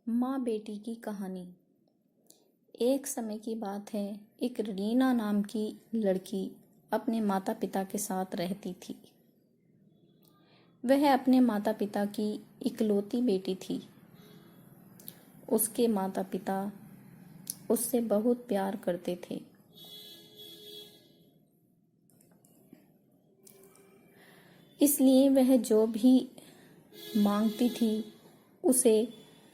माँ बेटी की कहानी। एक समय की बात है, एक रीना नाम की लड़की अपने माता पिता के साथ रहती थी। वह अपने माता पिता की इकलौती बेटी थी। उसके माता पिता उससे बहुत प्यार करते थे। इसलिए वह जो भी मांगती थी उसे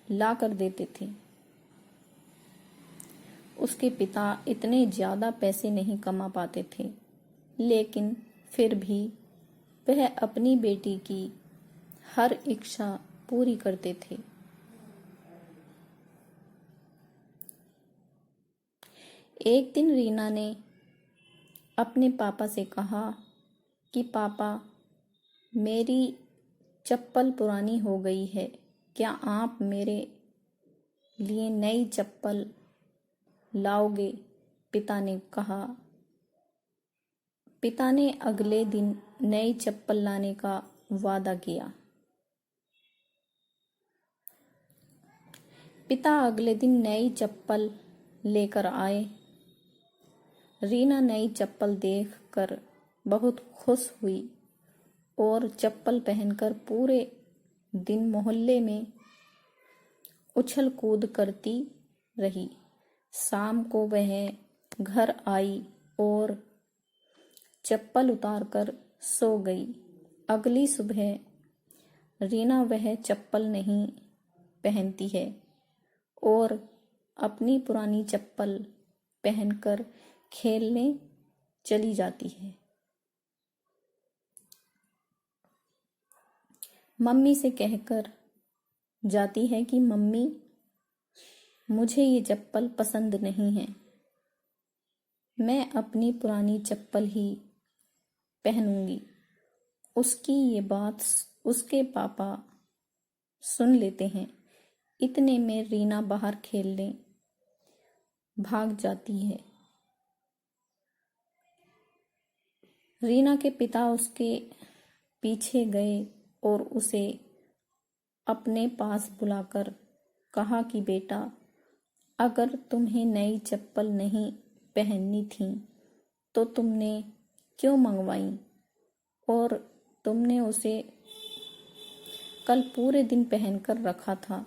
ला कर देते थे। उसके पिता इतने ज़्यादा पैसे नहीं कमा पाते थे, लेकिन फिर भी वह अपनी बेटी की हर इच्छा पूरी करते थे। एक दिन रीना ने अपने पापा से कहा कि पापा, मेरी चप्पल पुरानी हो गई है, क्या आप मेरे लिए नई चप्पल लाओगे? पिता ने कहा। पिता ने अगले दिन नई चप्पल लाने का वादा किया। पिता अगले दिन नई चप्पल लेकर आए। रीना नई चप्पल देखकर बहुत खुश हुई और चप्पल पहनकर पूरे दिन मोहल्ले में उछल कूद करती रही। शाम को वह घर आई और चप्पल उतारकर सो गई। अगली सुबह रीना वह चप्पल नहीं पहनती है और अपनी पुरानी चप्पल पहनकर खेलने चली जाती है। मम्मी से कहकर जाती है कि मम्मी, मुझे ये चप्पल पसंद नहीं है, मैं अपनी पुरानी चप्पल ही पहनूंगी। उसकी ये बात उसके पापा सुन लेते हैं। इतने में रीना बाहर खेलने भाग जाती है। रीना के पिता उसके पीछे गए और उसे अपने पास बुलाकर कहा कि बेटा, अगर तुम्हें नई चप्पल नहीं पहननी थी तो तुमने क्यों मंगवाई, और तुमने उसे कल पूरे दिन पहनकर रखा था।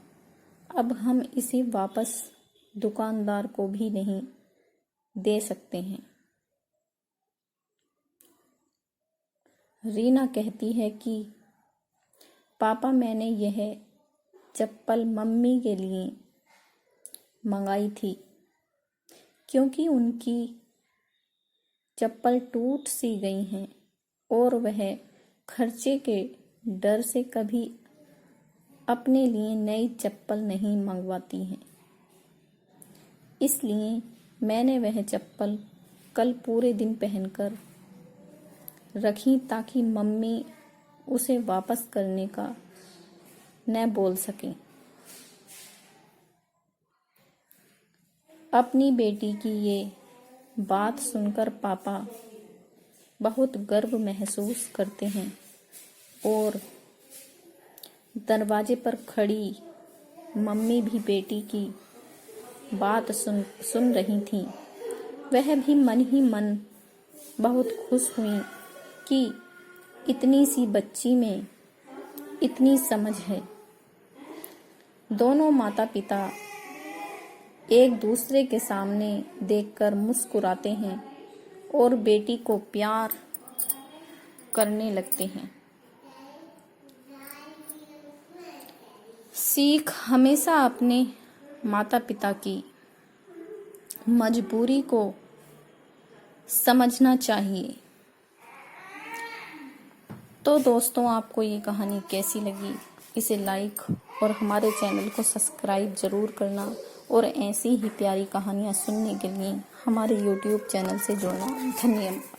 अब हम इसे वापस दुकानदार को भी नहीं दे सकते हैं। रीना कहती है कि पापा, मैंने यह चप्पल मम्मी के लिए मंगाई थी, क्योंकि उनकी चप्पल टूट सी गई हैं और वह खर्चे के डर से कभी अपने लिए नई चप्पल नहीं मंगवाती हैं। इसलिए मैंने वह चप्पल कल पूरे दिन पहनकर रखी ताकि मम्मी उसे वापस करने का न बोल सकें। अपनी बेटी की ये बात सुनकर पापा बहुत गर्व महसूस करते हैं और दरवाजे पर खड़ी मम्मी भी बेटी की बात सुन रही थी। वह भी मन ही मन बहुत खुश हुई कि इतनी सी बच्ची में इतनी समझ है। दोनों माता पिता एक दूसरे के सामने देखकर मुस्कुराते हैं और बेटी को प्यार करने लगते हैं। सीख हमेशा अपने माता पिता की मजबूरी को समझना चाहिए। तो दोस्तों, आपको ये कहानी कैसी लगी? इसे लाइक और हमारे चैनल को सब्सक्राइब ज़रूर करना और ऐसी ही प्यारी कहानियाँ सुनने के लिए हमारे YouTube चैनल से जुड़ना। धन्यवाद।